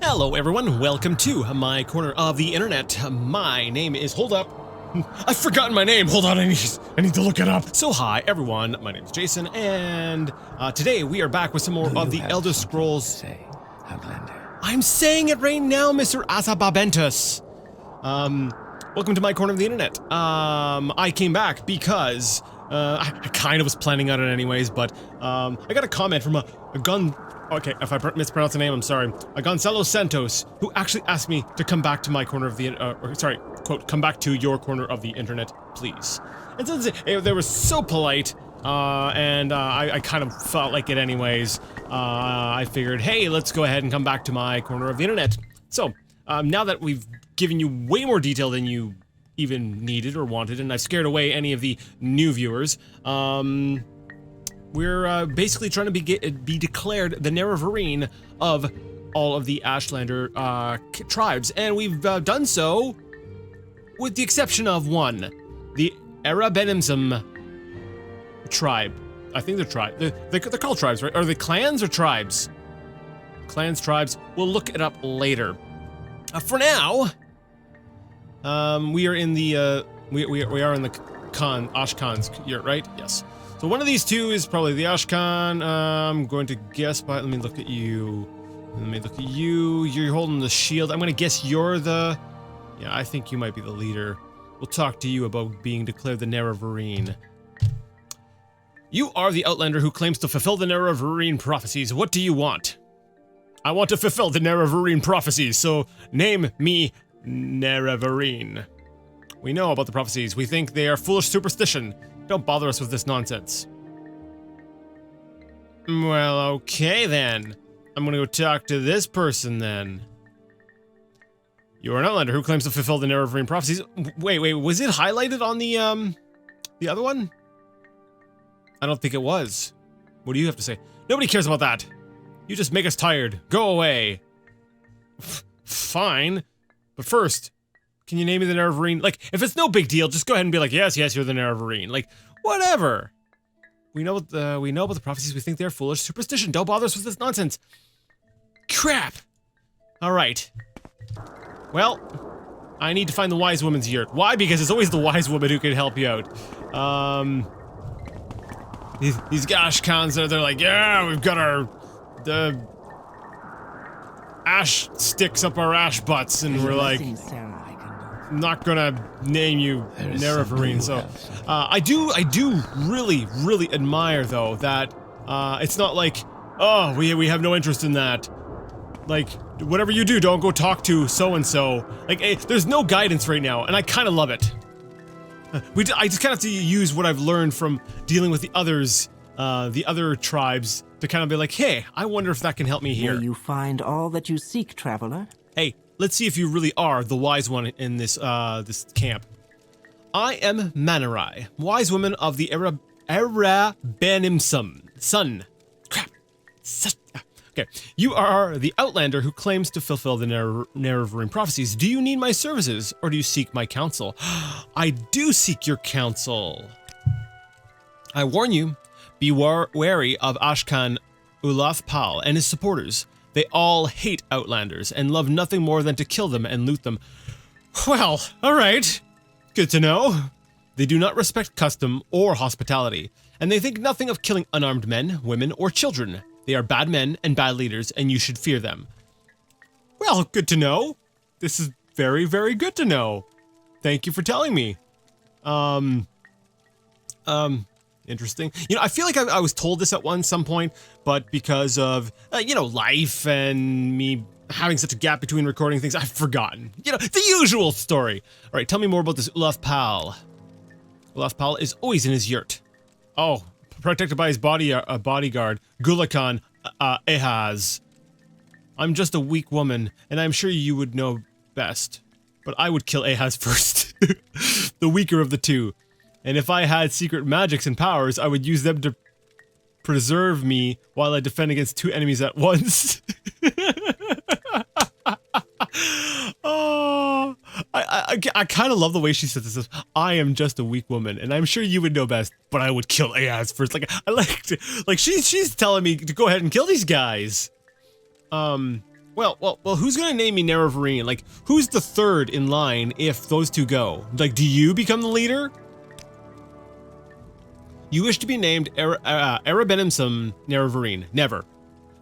Hello everyone, welcome to my corner of the internet. My name is, hold up, I've forgotten my name, hold on, I need to look it up. So hi everyone, my name is Jason, and today we are back with some more of the Elder Scrolls. Say, Outlander. I'm saying it right now, Mr. Azababentus. Welcome to my corner of the internet. I came back because I kind of was planning on it anyways, but I got a comment from a gun. Okay, if I mispronounce the name, I'm sorry. A Gonzalo Santos, who actually asked me to come back to my corner of the, sorry, quote, come back to your corner of the internet, please. And since they were so polite, and I kind of felt like it anyways, I figured, hey, let's go ahead and come back to my corner of the internet. So, now that we've given you way more detail than you even needed or wanted, and I've scared away any of the new viewers, we're basically trying to be declared the Nerevarine of all of the Ashlander tribes, and we've done so with the exception of one, the Arabenimsum tribe. I think they're tribe. They're called tribes, right? Are they clans or tribes? Clans, tribes. We'll look it up later. For now, we are in the we are in the Ashkhan's year, right? Yes. So one of these two is probably the Ashkhan. I'm going to guess by, let me look at you. Let me look at you. You're holding the shield. I'm going to guess you're the, yeah, I think you might be the leader. We'll talk to you about being declared the Nerevarine. You are the Outlander who claims to fulfill the Nerevarine prophecies. What do you want? I want to fulfill the Nerevarine prophecies, so name me Nerevarine. We know about the prophecies. We think they are foolish superstition. Don't bother us with this nonsense. Well, okay then. I'm gonna go talk to this person then. You are an Outlander who claims to fulfill the Nerevarine prophecies. Wait, was it highlighted on the other one? I don't think it was. What do you have to say? Nobody cares about that. You just make us tired. Go away. Fine. But first, can you name me the Nerevarine? Like, if it's no big deal, just go ahead and be like, yes, you're the Nerevarine. Like, whatever. We know about the prophecies. We think they're foolish superstition. Don't bother us with this nonsense. Crap. All right. Well, I need to find the wise woman's yurt. Why? Because it's always the wise woman who can help you out. These Ashkhans, they're like, yeah, we've got the ash sticks up our ash butts, and we're like, I'm not gonna name you Nerevarine. So, I do really admire though that it's not like, oh, we have no interest in that. Like, whatever you do, don't go talk to so and so. Like, there's no guidance right now, and I kind of love it. I just kind of have to use what I've learned from dealing with the others, the other tribes, to kind of be like, hey, I wonder if that can help me here. May you find all that you seek, traveler. Hey, let's see if you really are the wise one in this this camp. I am Manurai, wise woman of the Arabenimsum. Son. Crap. Okay, you are the Outlander who claims to fulfill the Nerevarine prophecies. Do you need my services, or do you seek my counsel? I do seek your counsel. I warn you, be wary of Ashkhan Ulaf-Pal and his supporters. They all hate Outlanders and love nothing more than to kill them and loot them. Well, alright. Good to know. They do not respect custom or hospitality, and they think nothing of killing unarmed men, women, or children. They are bad men and bad leaders, and you should fear them. Well, good to know. This is very, very good to know. Thank you for telling me. Interesting. You know, I feel like I was told this at some point, but because of, you know, life and me having such a gap between recording things, I've forgotten. You know, the usual story. All right, tell me more about this Ulaf-Pal. Ulaf-Pal is always in his yurt. Oh, protected by his bodyguard, Gulakan Ehaz. I'm just a weak woman, and I'm sure you would know best. But I would kill Ehaz first. The weaker of the two. And if I had secret magics and powers, I would use them to preserve me while I defend against two enemies at once. Oh, I kind of love the way she says this. I am just a weak woman, and I'm sure you would know best, but I would kill Ayaz first. Like, I like to, like she's telling me to go ahead and kill these guys. Well, who's gonna name me Nerevarine? Like, who's the third in line if those two go? Like, do you become the leader? You wish to be named Erebenimsum Nerevarine. Never.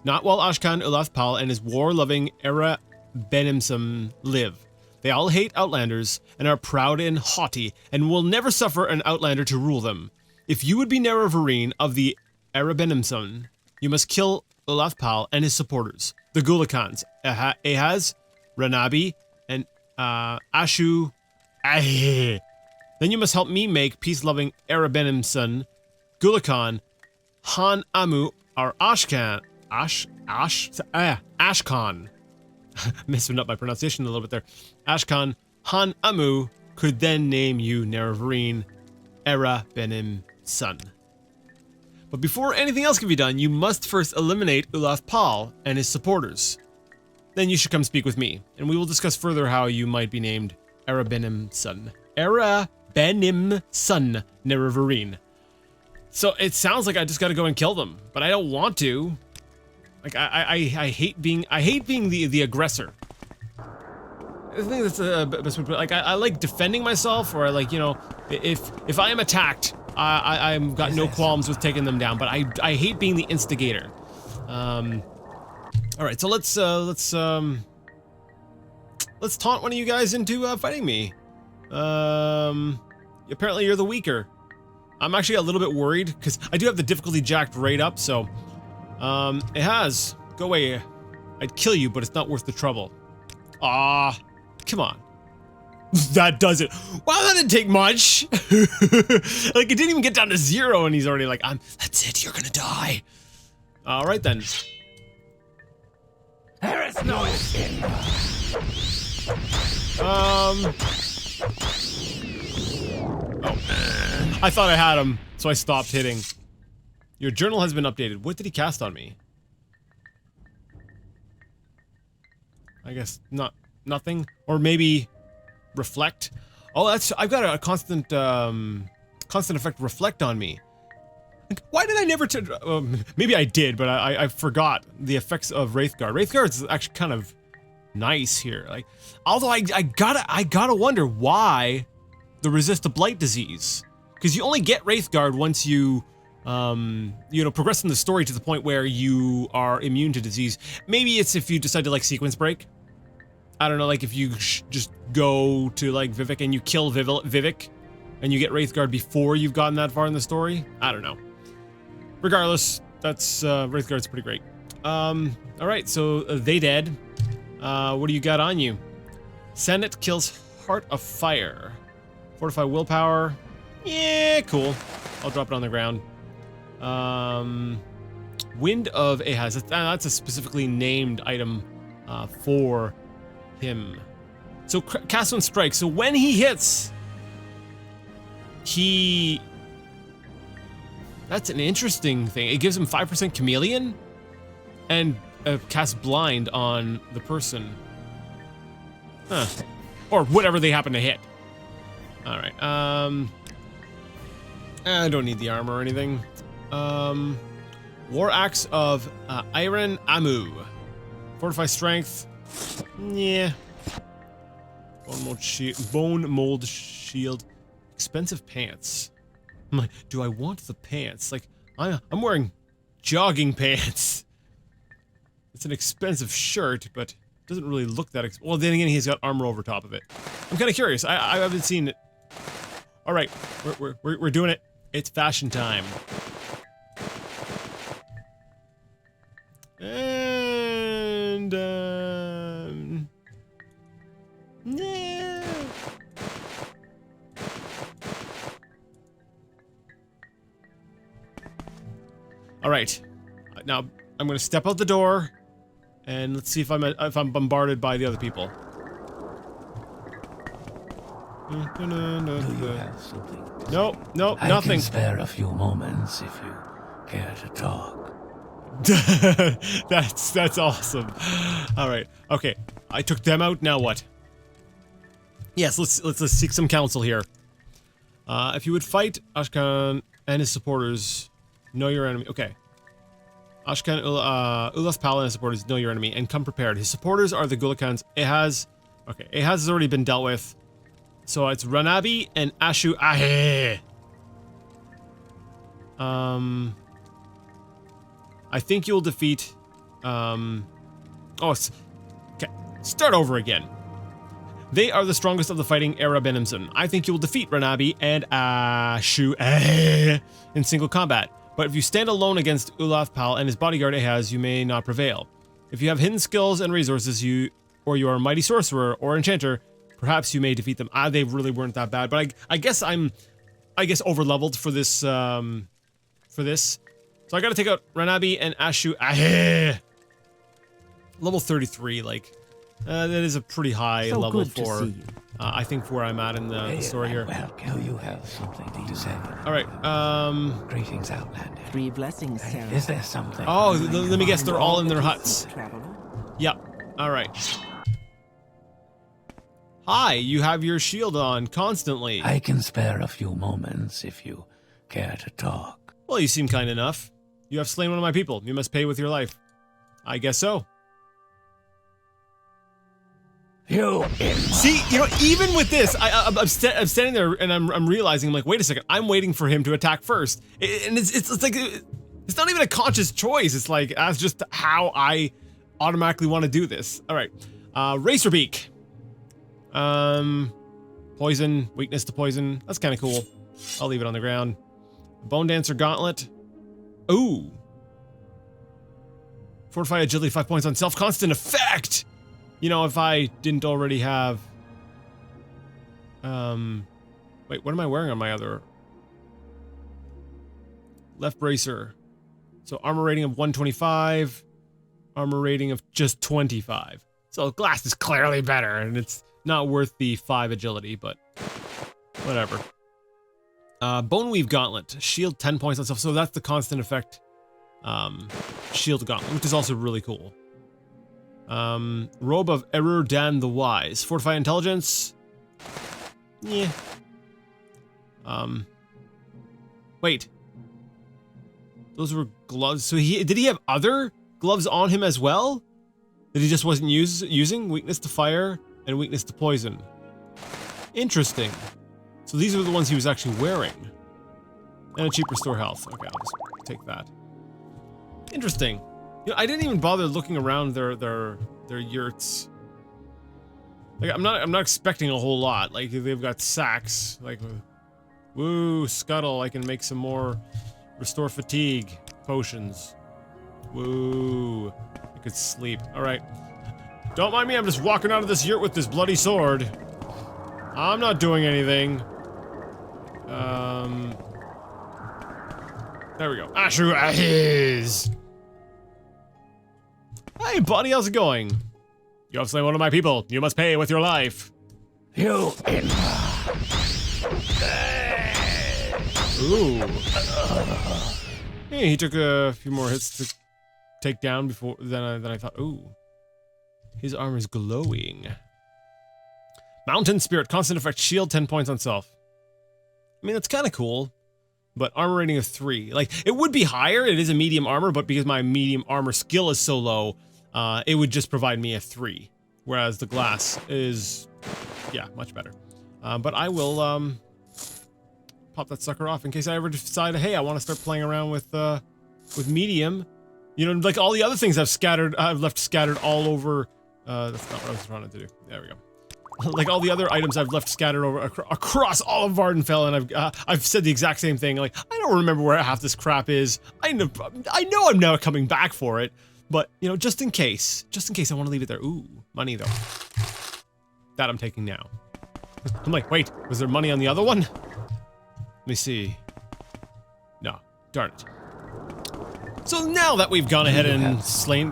Not while Ashkhan Ulafpal and his war-loving Erebenimsum live. They all hate Outlanders and are proud and haughty and will never suffer an Outlander to rule them. If you would be Nerevarine of the Erebenimsum, you must kill Ulafpal and his supporters, the Gulakans, Ahaz, Ranabi, and Ashu. Then you must help me make peace-loving Erebenimsum, Gulakan, Han-Amu, or Ashkhan. Ashkhan. Messing up my pronunciation a little bit there. Ashkhan, Han-Amu could then name you Nerevarine, Erebenimsum. But before anything else can be done, you must first eliminate Ulafpal and his supporters. Then you should come speak with me, and we will discuss further how you might be named Erebenimsum. Erebenimsum Nerevarine. So it sounds like I just gotta go and kill them, but I don't want to. Like I hate being the aggressor. I think that's the best way to put it. Like I like defending myself, or like, you know, if I am attacked, I've got no qualms with taking them down, but I hate being the instigator. All right, so let's taunt one of you guys into fighting me. Apparently you're the weaker. I'm actually a little bit worried because I do have the difficulty jacked right up. So, it has. Go away. I'd kill you, but it's not worth the trouble. Ah, come on. That does it. Wow, that didn't take much. Like, it didn't even get down to 0, and he's already like, that's it, you're gonna die. All right, then. There is no escape. Oh. I thought I had him, so I stopped hitting. Your journal has been updated. What did he cast on me? I guess nothing, or maybe reflect. Oh, I've got a constant effect reflect on me. Like, why did I never? Maybe I did, but I forgot the effects of Wraithguard. Wraithguard's actually kind of nice here. Like, although I gotta wonder why the resist to blight disease, because you only get Wraithguard once you progress in the story to the point where you are immune to disease. Maybe it's if you decide to like sequence break. I don't know, like if you just go to like Vivek and you kill Vivek and you get Wraithguard before you've gotten that far in the story. I don't know. Regardless, that's Wraithguard's pretty great. All right, so they dead. What do you got on you? Senate kills Heart of Fire. Fortify willpower. Yeah, cool. I'll drop it on the ground. Wind of Ahaz. That's a specifically named item for him. So cast one strike. So when he hits, that's an interesting thing. It gives him 5% chameleon and cast blind on the person. Huh. Or whatever they happen to hit. All right. I don't need the armor or anything. War Axe of Han-Amu. Fortify strength. Yeah. Bone mold shield. Expensive pants. I'm like, do I want the pants? Like, I'm wearing jogging pants. It's an expensive shirt, but it doesn't really look that well, then again, he's got armor over top of it. I'm kind of curious. I haven't seen it. All right, we're doing it. It's fashion time. And yeah. All right. Now I'm going to step out the door, and let's see if I'm bombarded by the other people. Do you have something to say? No, I nothing. can spare a few moments if you care to talk. That's awesome. All right. Okay. I took them out. Now what? Yes. Let's seek some counsel here. If you would fight Ashkhan and his supporters, know your enemy. Okay. Ashkhan, Ulaf's pal and his supporters know your enemy and come prepared. His supporters are the Gulakans. Okay, Ahaz has already been dealt with. So it's Ranabi and Ashu-Ahe. I think you'll defeat, okay, start over again. They are the strongest of the fighting Arab Benimson. I think you will defeat Ranabi and Ashu-Ahe in single combat. But if you stand alone against Ulaf Pal and his bodyguard Ahaz, you may not prevail. If you have hidden skills and resources, or you are a mighty sorcerer or enchanter, perhaps you may defeat them. They really weren't that bad, but I guess I'm over-leveled for this, So I gotta take out Ranabi and Ashu-Ahe. Level 33, like, that is a pretty high So level good to for, see you. I think, for where I'm at in the story here. Do you have something to say? Alright, Greetings, Outlander. 3 blessings, Sarah. Is there something? oh, let me guess, they're all in their huts. Traveler. Yep, alright. Hi, you have your shield on constantly. I can spare a few moments if you care to talk. Well, you seem kind enough. You have slain one of my people. You must pay with your life. I guess so. You See, you know, even with this, I'm standing there and I'm realizing, I'm like, wait a second, I'm waiting for him to attack first. And it's like, it's not even a conscious choice. It's like, that's just how I automatically want to do this. All right. Racerbeak. Poison, weakness to poison. That's kind of cool. I'll leave it on the ground. Bone Dancer Gauntlet. Ooh. Fortify agility 5 points on self constant effect. You know, if I didn't already have... Wait, what am I wearing on my other... Left bracer. So armor rating of 125. Armor rating of just 25. So glass is clearly better, and it's not worth the 5 agility, but... whatever. Boneweave Gauntlet. Shield 10 points on self. So that's the constant effect. Shield Gauntlet, which is also really cool. Robe of Erur-Dan the Wise. Fortify Intelligence. Yeah. Wait. Those were gloves. So did he have other gloves on him as well? That he just wasn't using? Weakness to fire and weakness to poison. Interesting. So these are the ones he was actually wearing. And a cheap restore health. Okay, I'll just take that. Interesting. You know, I didn't even bother looking around their yurts. Like, I'm not expecting a whole lot. Like, they've got sacks. Like, woo, scuttle. I can make some more restore fatigue potions. Woo. I could sleep. All right. Don't mind me. I'm just walking out of this yurt with this bloody sword. I'm not doing anything. There we go. Ashu-Ahe's. Hey, buddy, how's it going? You have slain one of my people. You must pay with your life. You Ooh. Hey, he took a few more hits to take down before than I thought. Ooh. His armor's glowing. Mountain Spirit, constant effect, shield 10 points on self. I mean, that's kind of cool. But armor rating of 3. Like, it would be higher. It is a medium armor, but because my medium armor skill is so low, it would just provide me a 3. Whereas the glass is, yeah, much better. But I will pop that sucker off in case I ever decide, hey, I want to start playing around with medium. You know, like all the other things I've left scattered all over. That's not what I was trying to do. There we go. Like all the other items I've left scattered over across all of Vardenfell, and I've said the exact same thing. Like, I don't remember where half this crap is. I know I'm never coming back for it, but you know, just in case I want to leave it there. Ooh, money though. That I'm taking now. I'm like, wait, was there money on the other one? Let me see. No, darn it. So now that we've gone ahead and slain,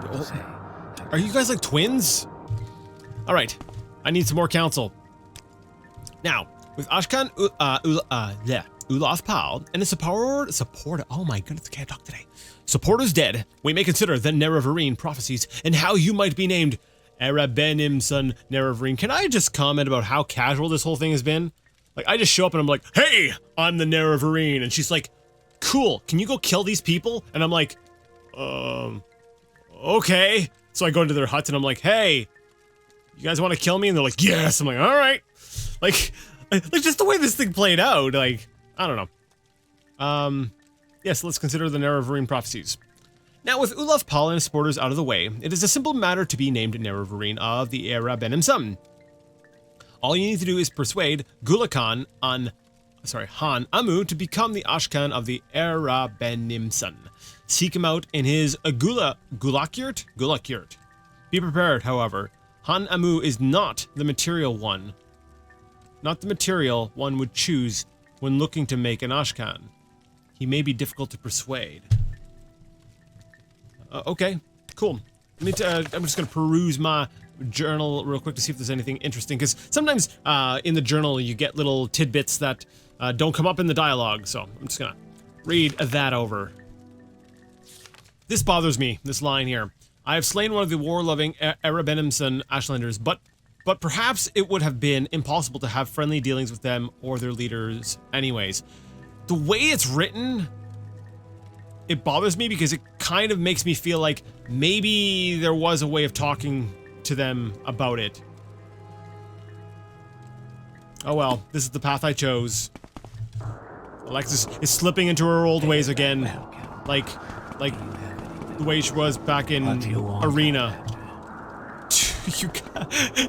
are you guys like twins? All right. I need some more counsel. Now, with Ashkhan, Ulaf Pal, and his supporter, oh my goodness, I can't talk today. Supporters dead, we may consider the Nerevarine prophecies and how you might be named Arabenim son Nerevarine. Can I just comment about how casual this whole thing has been? Like, I just show up and I'm like, hey, I'm the Nerevarine. And she's like, cool, can you go kill these people? And I'm like, Okay. So I go into their huts and I'm like, hey, you guys want to kill me? And they're like, yes. I'm like, all right. Like just the way this thing played out, like, I don't know. Yes, let's consider the Nerevarine prophecies. Now, with Ulaf Pal and his supporters out of the way, it is a simple matter to be named Nerevarine of the Era Benimsum. All you need to do is persuade Gulakan Han-Amu to become the Ashkhan of the Era Benimsun. Seek him out in his Gulakyurt? Be prepared, however. Han-Amu is not the material one. Not the material one would choose when looking to make an Ashkhan. He may be difficult to persuade. Okay, cool. I'm just gonna peruse my journal real quick to see if there's anything interesting, because sometimes in the journal you get little tidbits that don't come up in the dialogue, so I'm just gonna read that over. This bothers me, this line here. I have slain one of the war-loving Erebenimson Ashlanders, but perhaps it would have been impossible to have friendly dealings with them or their leaders anyways. The way it's written, it bothers me because it kind of makes me feel like maybe there was a way of talking to them about it. Oh well, this is the path I chose. Alexis is slipping into her old ways again. Like the way she was back in Arena.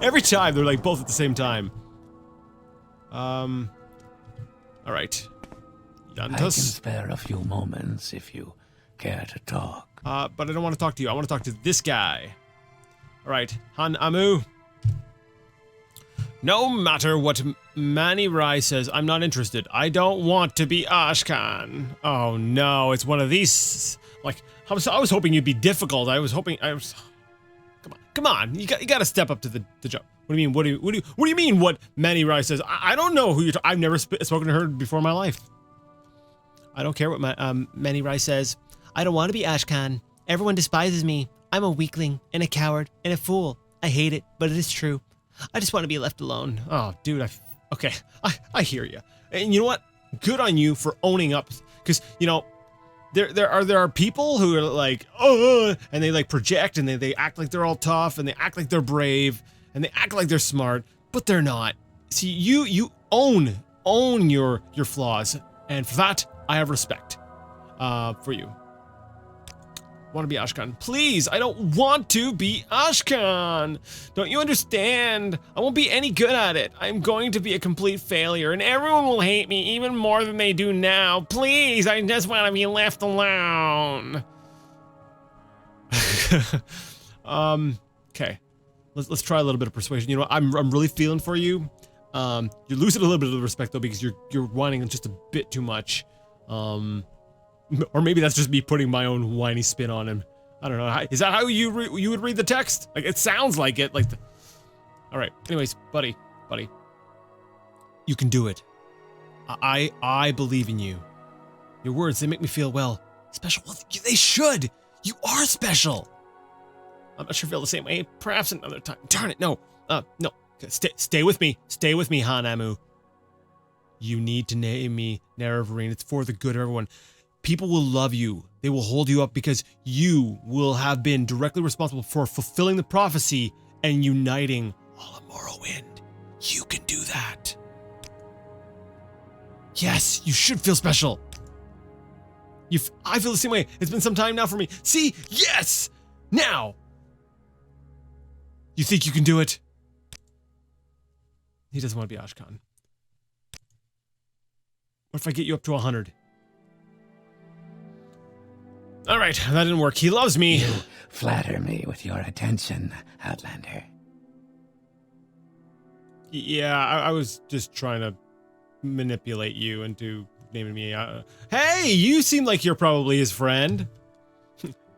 Every time they're like both at the same time. Alright. I can spare a few moments if you care to talk. But I don't want to talk to you. I want to talk to this guy. Alright, Han-Amu. No matter what Mani Rai says, I'm not interested. I don't want to be Ashkhan. Oh no, it's one of these. Like, I was hoping you'd be difficult. Come on. You got to step up to the job. What do you mean? What do you mean? What Mani Rai says? I don't know who you're. I've never spoken to her before in my life. I don't care what Mani Rai says. I don't want to be Ashkhan. Everyone despises me. I'm a weakling and a coward and a fool. I hate it, but it is true. I just want to be left alone. Oh, dude, okay. I hear you. And you know what? Good on you for owning up, because you know there are people who are like, oh, and they like project and they act like they're all tough and they act like they're brave and they act like they're smart, but they're not. See, you own your flaws, and for that I have respect for you. Want to be Ashkhan? Please, I don't want to be Ashkhan. Don't you understand? I won't be any good at it. I'm going to be a complete failure, and everyone will hate me even more than they do now. Please, I just want to be left alone. Okay. Let's try a little bit of persuasion. You know, I'm really feeling for you. You're losing a little bit of respect though, because you're whining just a bit too much. Or maybe that's just me putting my own whiny spin on him. I don't know. Is that how you would read the text? Like, it sounds like it. Like, all right. Anyways, buddy, you can do it. I believe in you. Your words, they make me feel, well, special. Well, they should. You are special. I'm not sure if I feel the same way. Perhaps another time. Darn it, no. No. Stay with me. Stay with me, Han-Amu. You need to name me Nerevarine. It's for the good of everyone. People will love you. They will hold you up because you will have been directly responsible for fulfilling the prophecy and uniting all of Morrowind. You can do that. Yes, you should feel special. I feel the same way. It's been some time now for me. See? Yes! Now! You think you can do it? He doesn't want to be Ashkhan. What if I get you up to 100? All right, that didn't work. He loves me. You flatter me with your attention, Outlander. Yeah, I was just trying to manipulate you into naming me. Hey, you seem like you're probably his friend.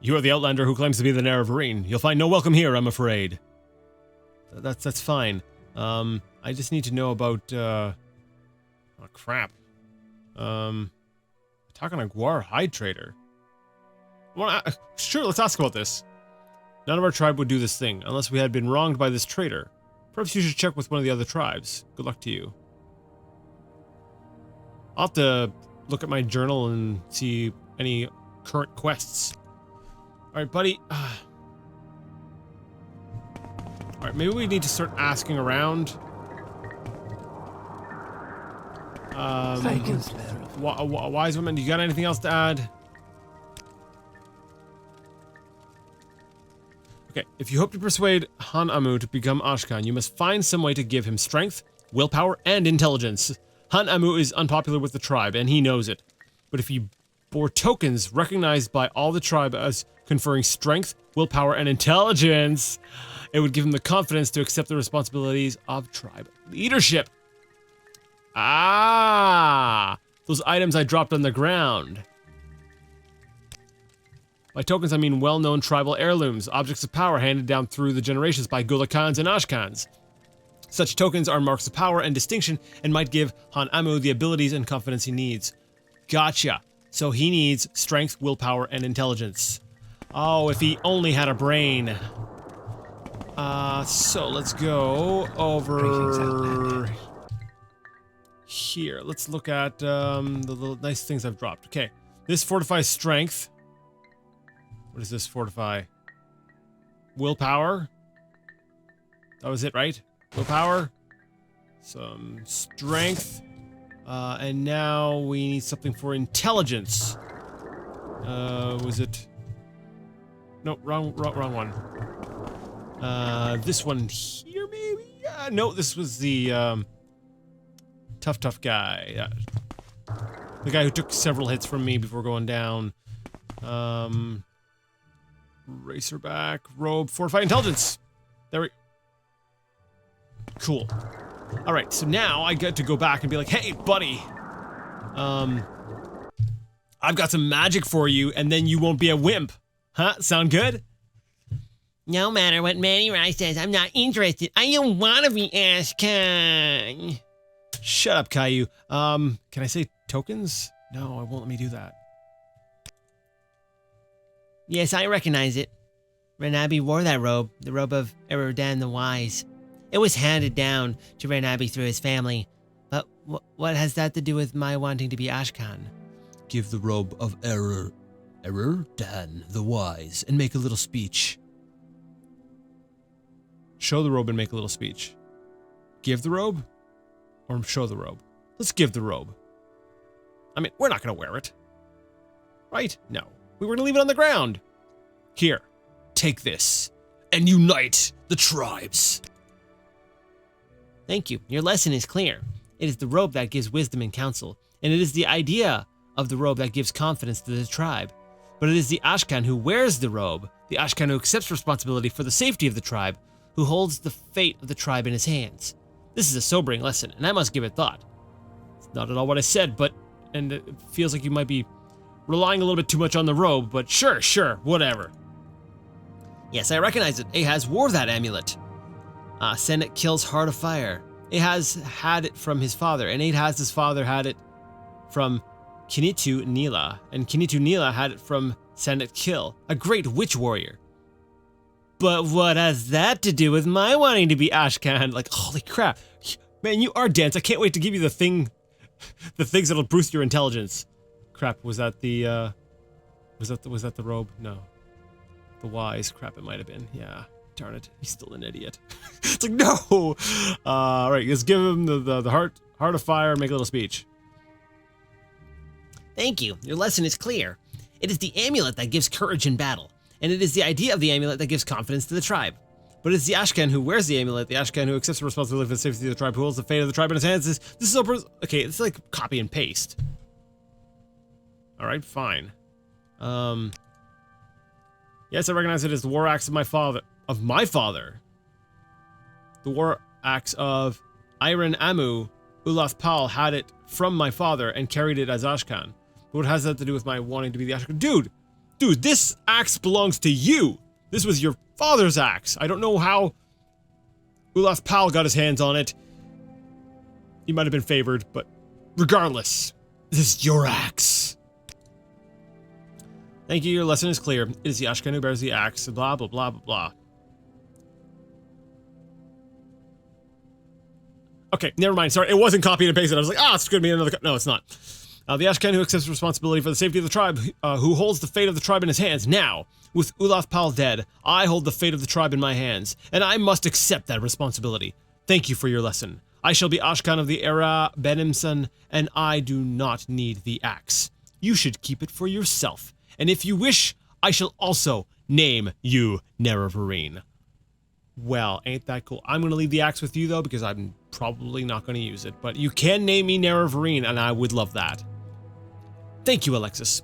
You are the Outlander who claims to be the Nerevarine. You'll find no welcome here, I'm afraid. That's fine. I just need to know about, oh crap. Talking to Guar Hide Trader. Sure, let's ask about this. None of our tribe would do this thing, unless we had been wronged by this traitor. Perhaps you should check with one of the other tribes. Good luck to you. I'll have to look at my journal and see any current quests. Alright, buddy. Alright, maybe we need to start asking around. Wise woman, you got anything else to add? Okay, if you hope to persuade Han-Amu to become Ashkhan, you must find some way to give him strength, willpower, and intelligence. Han-Amu is unpopular with the tribe, and he knows it. But if you bore tokens recognized by all the tribe as conferring strength, willpower, and intelligence, it would give him the confidence to accept the responsibilities of tribe leadership. Ah! Those items I dropped on the ground. By tokens, I mean well-known tribal heirlooms, objects of power handed down through the generations by Gulakhans and Ashkhans. Such tokens are marks of power and distinction and might give Han-Amu the abilities and confidence he needs. Gotcha. So he needs strength, willpower, and intelligence. Oh, if he only had a brain. So let's go over here. Let's look at the little nice things I've dropped. Okay, this fortifies strength. What does this fortify? Willpower. That was it, right? Willpower. Some strength. And now we need something for intelligence. Was it? No, wrong one. This one here, maybe? No, this was the, tough guy. Yeah. The guy who took several hits from me before going down. Racerback, robe, fortified intelligence. There we... Cool. Alright, so now I get to go back and be like, hey, buddy. I've got some magic for you, and then you won't be a wimp. Huh? Sound good? No matter what Manny Rice says, I'm not interested. I don't want to be Ashkhan. Shut up, Caillou. Can I say tokens? No, it won't let me do that. Yes, I recognize it. Renabi wore that robe, the robe of Erodan the Wise. It was handed down to Renabi through his family. But what has that to do with my wanting to be Ashkhan? Give the robe of Erodan the Wise and make a little speech. Show the robe and make a little speech. Give the robe? Or show the robe? Let's give the robe. I mean, we're not going to wear it. Right? No. We were going to leave it on the ground. Here, take this and unite the tribes. Thank you. Your lesson is clear. It is the robe that gives wisdom and counsel, and it is the idea of the robe that gives confidence to the tribe. But it is the Ashkhan who wears the robe, the Ashkhan who accepts responsibility for the safety of the tribe, who holds the fate of the tribe in his hands. This is a sobering lesson, and I must give it thought. It's not at all what I said, and it feels like you might be relying a little bit too much on the robe, but sure, whatever. Yes, I recognize it. Ahaz wore that amulet. Senate kills Heart of Fire. Ahaz had it from his father, and Ahaz's father had it from Kinitu Nila, and Kinitu Nila had it from Senate Kill, a great witch warrior. But what has that to do with my wanting to be Ashkhan? Like, holy crap. Man, you are dense. I can't wait to give you the things that'll boost your intelligence. Crap, was that the robe? No. The Wise. Crap, it might have been. Yeah. Darn it. He's still an idiot. It's like, no! Alright, let's give him the heart of fire and make a little speech. Thank you. Your lesson is clear. It is the amulet that gives courage in battle, and it is the idea of the amulet that gives confidence to the tribe. But it's the Ashkhan who wears the amulet, the Ashkhan who accepts the responsibility for the safety of the tribe, who holds the fate of the tribe in his hands. This is so... Okay, it's like copy and paste. Alright, fine. Yes, I recognize it as the war axe of my father. The war axe of Han-Amu. Ulath Pal had it from my father and carried it as Ashkhan. But what has that to do with my wanting to be the Ashkhan? Dude, this axe belongs to you. This was your father's axe. I don't know how Ulath Pal got his hands on it. He might have been favored, but regardless, this is your axe. Thank you, your lesson is clear. It is the Ashkhan who bears the axe, blah, blah, blah, blah, blah. Okay, never mind. Sorry, it wasn't copied and pasted. I was like, it's going to be another... No, it's not. The Ashkhan who accepts responsibility for the safety of the tribe, who holds the fate of the tribe in his hands. Now, with Ulath-Pal dead, I hold the fate of the tribe in my hands, and I must accept that responsibility. Thank you for your lesson. I shall be Ashkhan of the Era Benimson, and I do not need the axe. You should keep it for yourself, and if you wish, I shall also name you Nerevarine. Well, ain't that cool? I'm going to leave the axe with you, though, because I'm probably not going to use it, but you can name me Nerevarine, and I would love that. Thank you, Alexis.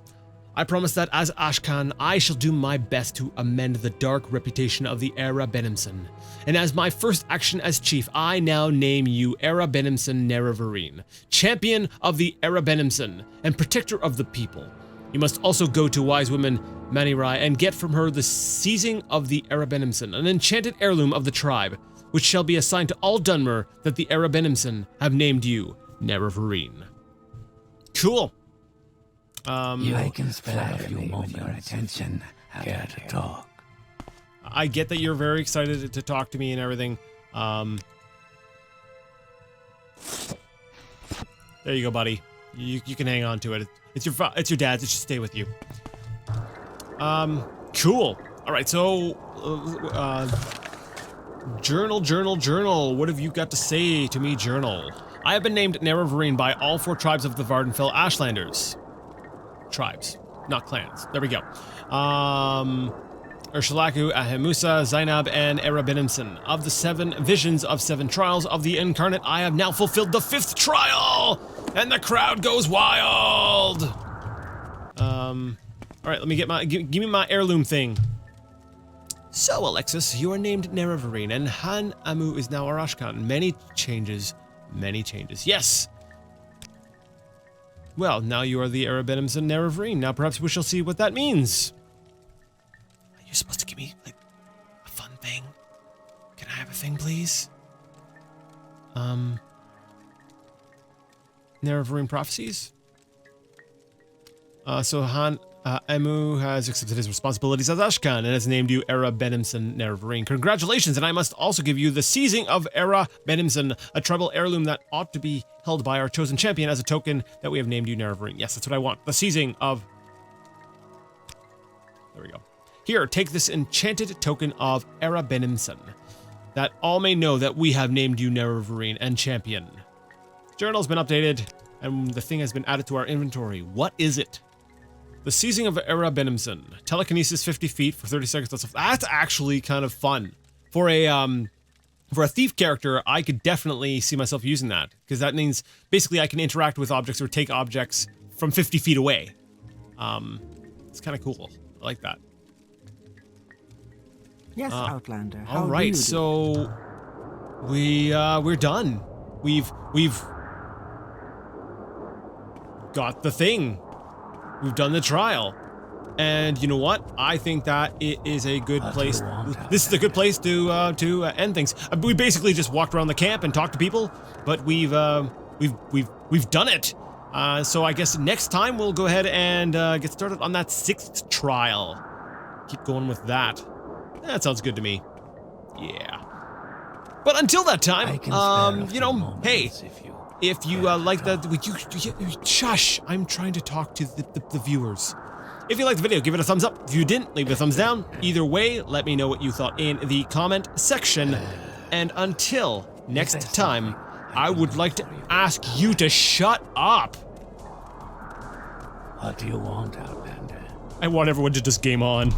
I promise that as Ashkhan, I shall do my best to amend the dark reputation of the Era Benimson. And as my first action as chief, I now name you Era Benimson Nerevarine, champion of the Era Benimson, and protector of the people. You must also go to wise woman Manirai and get from her the seizing of the Era Benimson, an enchanted heirloom of the tribe, which shall be assigned to all Dunmer that the Era Benimson have named you Nerevarine. Cool. I can spare a few moments your attention. Care to talk? I get that you're very excited to talk to me and everything. There you go, buddy. You can hang on to it. It's your dad's. It should stay with you. Cool. All right. So, journal. What have you got to say to me, journal? I have been named Nerevarine by all 4 tribes of the Vardenfell Ashlanders. Tribes, not clans. There we go. Urshalaku, Ahemusa, Zainab, and Era Benimson. Of the 7 visions of 7 trials of the incarnate, I have now fulfilled the 5th trial, and the crowd goes wild. All right, let me get give me my heirloom thing. So, Alexis, you are named Nerevarine, and Han-Amu is now our Ashkhan. Many changes. Yes. Well, now you are the Era Benimson Nerevarine. Now perhaps we shall see what that means. Are you supposed to give me, like, a fun thing? Can I have a thing, please? Nerevarine prophecies? So Han-Amu has accepted his responsibilities as Ashkhan and has named you Era Benimson Nerevarine. Congratulations, and I must also give you the seizing of Era Benimson, a tribal heirloom that ought to be held by our chosen champion as a token that we have named you Nerevarine. Yes, that's what I want. The seizing of... There we go. Here, take this enchanted token of Era Benimson, that all may know that we have named you Nerevarine and champion. Journal's been updated, and the thing has been added to our inventory. What is it? The seizing of Era Benimson. Telekinesis 50 feet for 30 seconds. That's actually kind of fun. For a thief character, I could definitely see myself using that, because that means basically I can interact with objects or take objects from 50 feet away. It's kind of cool. I like that. Yes, Outlander. How all right, so we're done. We've got the thing. We've done the trial. And you know what? I think that it is a good place. This is a good place to end things. We basically just walked around the camp and talked to people, but we've done it. So I guess next time we'll go ahead and get started on that 6th trial. Keep going with that. That sounds good to me. Yeah. But until that time, you know, hey, if you like that, would you shush? I'm trying to talk to the viewers. If you liked the video, give it a thumbs up. If you didn't, leave it a thumbs down. Either way, let me know what you thought in the comment section. And until next time, I would like to ask you to shut up. What do you want, Outlander? I want everyone to just game on.